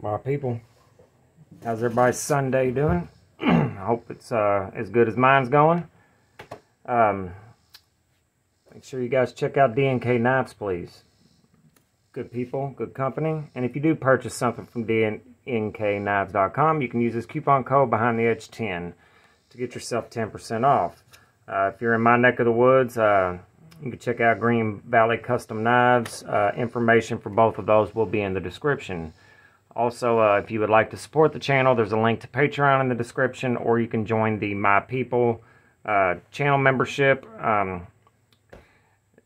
My people, how's everybody's Sunday doing? I hope it's as good as mine's going. Make sure you guys check out DNK Knives, please. Good people, good company. And if you do purchase something from DNKKnives.com, you can use this coupon code behind the edge 10 to get yourself 10% off. If you're in my neck of the woods, you can check out Green Valley Custom Knives. Information for both of those will be in the description. Also, if you would like to support the channel, there's a link to Patreon in the description, or you can join the My People channel membership.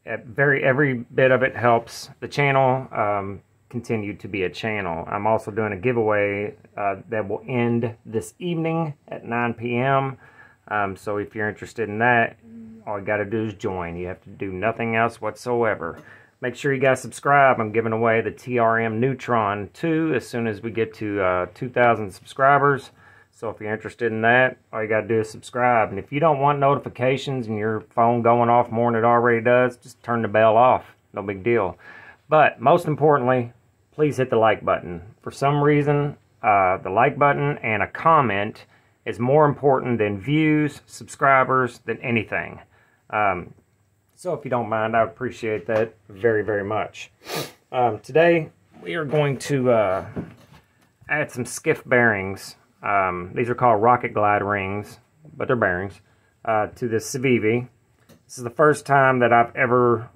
Every bit of it helps the channel continue to be a channel. I'm also doing a giveaway that will end this evening at 9 p.m. So if you're interested in that, all you got to do is join. You have to do nothing else whatsoever. Make sure you guys subscribe. I'm giving away the TRM Neutron 2 as soon as we get to 2,000 subscribers. So if you're interested in that, all you got to do is subscribe. And if you don't want notifications and your phone going off more than it already does, just turn the bell off. No big deal. But most importantly, please hit the like button. For some reason, the like button and a comment is more important than views, subscribers, than anything. So if you don't mind, I appreciate that very, very much. Today, we are going to add some Skiff bearings. These are called Rocket Glide rings, but they're bearings, to this civivi. This is the first time that I've ever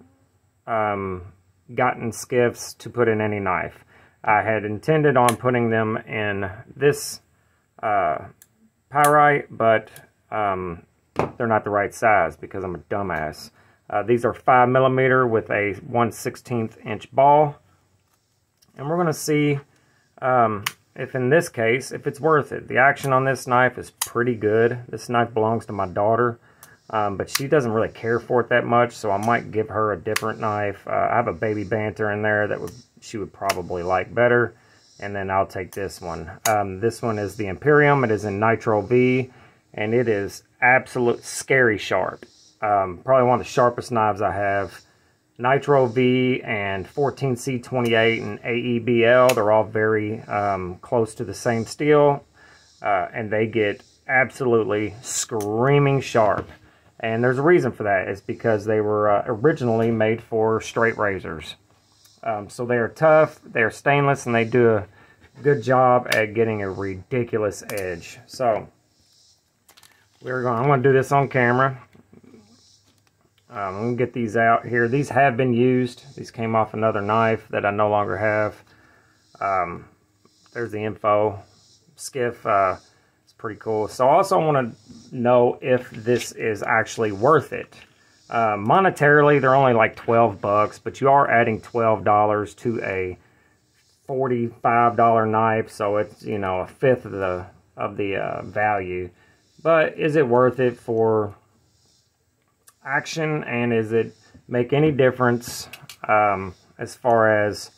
gotten Skiffs to put in any knife. I had intended on putting them in this pyrite, but they're not the right size because I'm a dumbass. These are 5mm with a 1/16 inch ball. And we're going to see if in this case, if it's worth it. The action on this knife is pretty good. This knife belongs to my daughter, but she doesn't really care for it that much, so I might give her a different knife. I have a baby banter in there that she would probably like better, and then I'll take this one. This one is the Imperium. It is in Nitro V, and it is absolute scary sharp. Probably one of the sharpest knives I have. Nitro V and 14C28 and AEBL, they're all very close to the same steel, and they get absolutely screaming sharp. And there's a reason for that. It's because they were originally made for straight razors. So they are tough, they're stainless, and they do a good job at getting a ridiculous edge. So I'm going to do this on camera. I'm going to get these out here. These have been used. These came off another knife that I no longer have. There's the info. Skiff. It's pretty cool. So I also want to know if this is actually worth it. Monetarily, they're only like 12 bucks, but you are adding $12 to a $45 knife, so it's, you know, a fifth of the value. But is it worth it for action, and is it make any difference as far as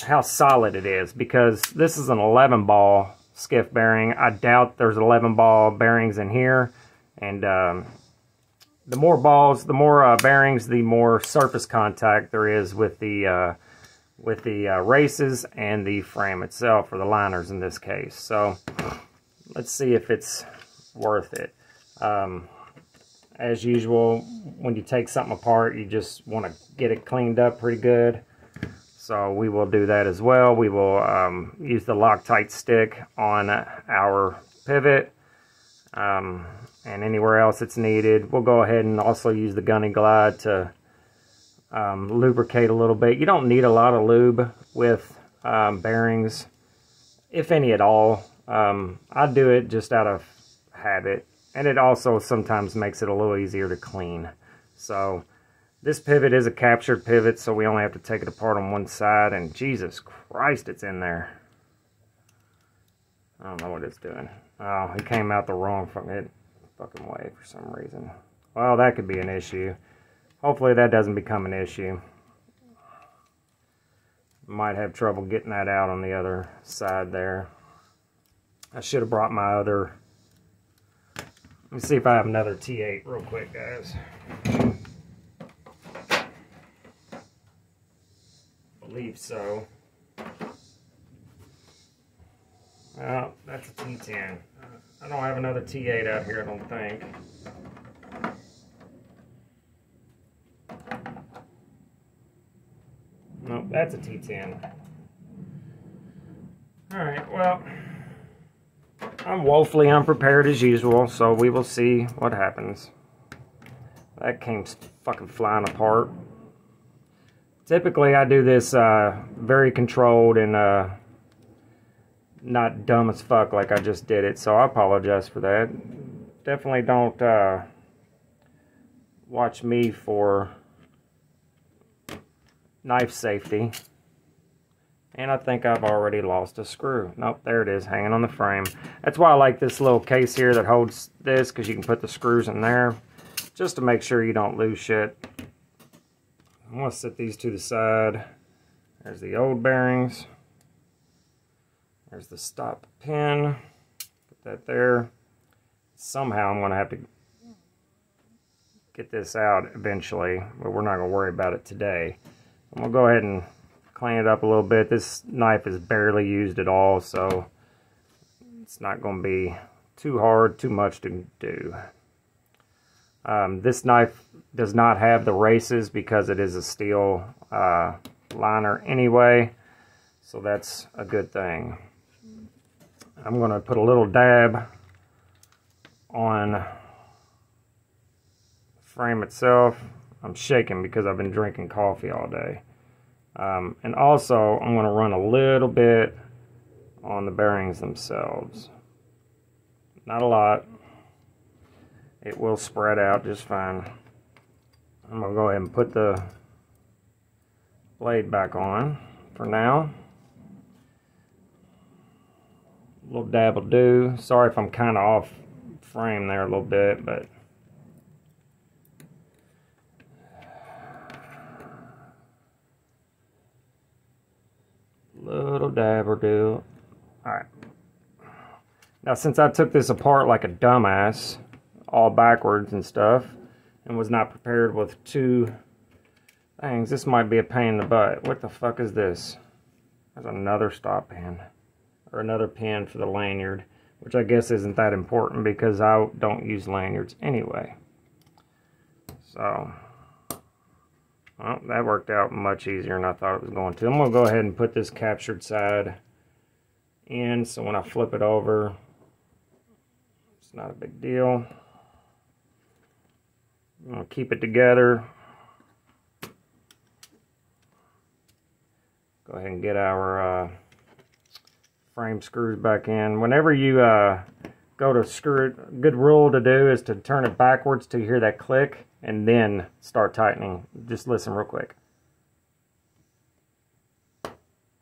how solid it is? Because this is an 11 ball Skiff bearing. I doubt there's 11 ball bearings in here, and the more balls, the more bearings, the more surface contact there is with the races and the frame itself, or the liners in this case. So let's see if it's worth it. As usual, when you take something apart, you just want to get it cleaned up pretty good. So we will do that as well. We will use the Loctite stick on our pivot and anywhere else it's needed. We'll go ahead and also use the Gunny Glide to lubricate a little bit. You don't need a lot of lube with bearings, if any at all. I do it just out of habit. And it also sometimes makes it a little easier to clean. So this pivot is a captured pivot, so we only have to take it apart on one side. And Jesus Christ, it's in there. I don't know what it's doing. Oh, it came out the wrong fucking way for some reason. Well, that could be an issue. Hopefully that doesn't become an issue. Might have trouble getting that out on the other side there. I should have brought my other... Let me see if I have another T8 real quick, guys. Believe so. Oh, that's a T10. I don't have another T8 out here, I don't think. Nope, that's a T10. Alright, well, I'm woefully unprepared as usual, so we will see what happens. That came fucking flying apart. Typically, I do this very controlled and not dumb as fuck like I just did it, so I apologize for that. Definitely don't watch me for knife safety. And I think I've already lost a screw. Nope, there it is, hanging on the frame. That's why I like this little case here that holds this, because you can put the screws in there, just to make sure you don't lose shit. I'm going to set these to the side. There's the old bearings. There's the stop pin. Put that there. Somehow I'm going to have to get this out eventually, but we're not going to worry about it today. I'm going to go ahead and clean it up a little bit. This knife is barely used at all, so it's not going to be too hard, too much to do. This knife does not have the races because it is a steel liner anyway, so that's a good thing. I'm going to put a little dab on the frame itself. I'm shaking because I've been drinking coffee all day. And also, I'm going to run a little bit on the bearings themselves. Not a lot. It will spread out just fine. I'm going to go ahead and put the blade back on for now. A little dab will do. Sorry if I'm kind of off frame there a little bit, but little dab will do. Alright. Now, since I took this apart like a dumbass, all backwards and stuff, and was not prepared with two things, this might be a pain in the butt. What the fuck is this? There's another stop pin. Or another pin for the lanyard, which I guess isn't that important because I don't use lanyards anyway. So, well, that worked out much easier than I thought it was going to. I'm going to go ahead and put this captured side in, so when I flip it over, it's not a big deal. I'm going to keep it together. Go ahead and get our frame screws back in. Whenever you go to screw it, a good rule to do is to turn it backwards till you hear that click and then start tightening. Just listen real quick.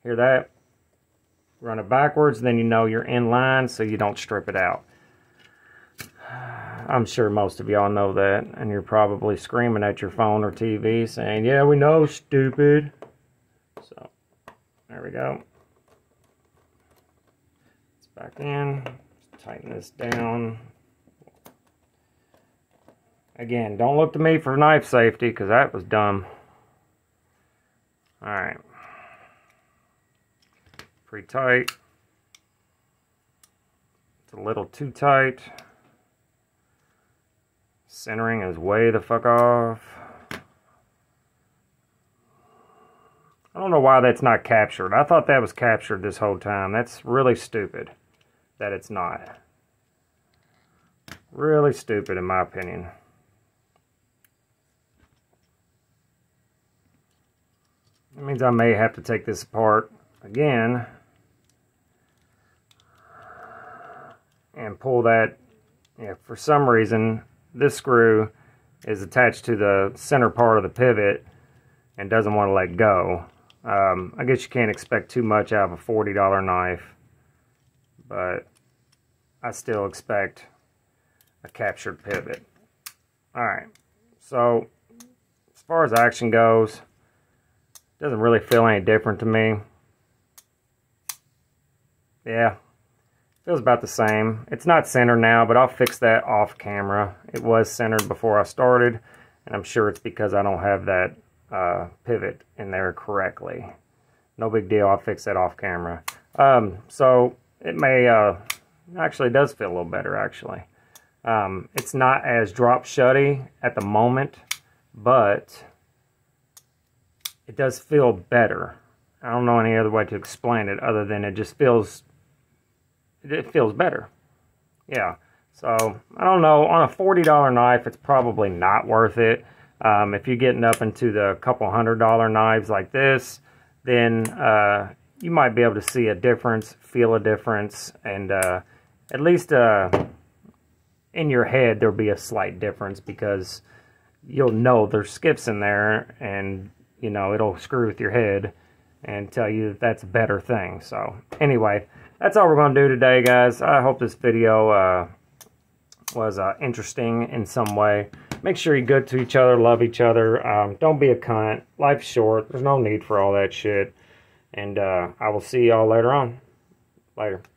Hear that? Run it backwards, then you know you're in line so you don't strip it out. I'm sure most of y'all know that, and you're probably screaming at your phone or TV saying, yeah, we know, stupid. So, there we go. Back in, tighten this down. Again, don't look to me for knife safety because that was dumb. Alright. Pretty tight. It's a little too tight. Centering is way the fuck off. I don't know why that's not captured. I thought that was captured this whole time. That's really stupid that it's not. Really stupid in my opinion. That means I may have to take this apart again and pull that. Yeah, for some reason this screw is attached to the center part of the pivot and doesn't want to let go. I guess you can't expect too much out of a $40 knife, but I still expect a captured pivot. Alright, so as far as action goes, it doesn't really feel any different to me. Yeah, feels about the same. It's not centered now, but I'll fix that off camera. It was centered before I started, and I'm sure it's because I don't have that pivot in there correctly. No big deal, I'll fix that off camera. So it may, actually does feel a little better, actually. It's not as drop shutty at the moment, but it does feel better. I don't know any other way to explain it other than it just feels, it feels better. Yeah, so I don't know, on a $40 knife, it's probably not worth it. If you're getting up into the couple $100 knives like this, then you might be able to see a difference, feel a difference, and at least in your head there'll be a slight difference, because you'll know there's skiffs in there, and you know it'll screw with your head and tell you that that's a better thing. So anyway, that's all we're going to do today, guys. I hope this video was interesting in some way. Make sure you're good to each other, love each other. Don't be a cunt. Life's short. There's no need for all that shit. And I will see y'all later on. Later.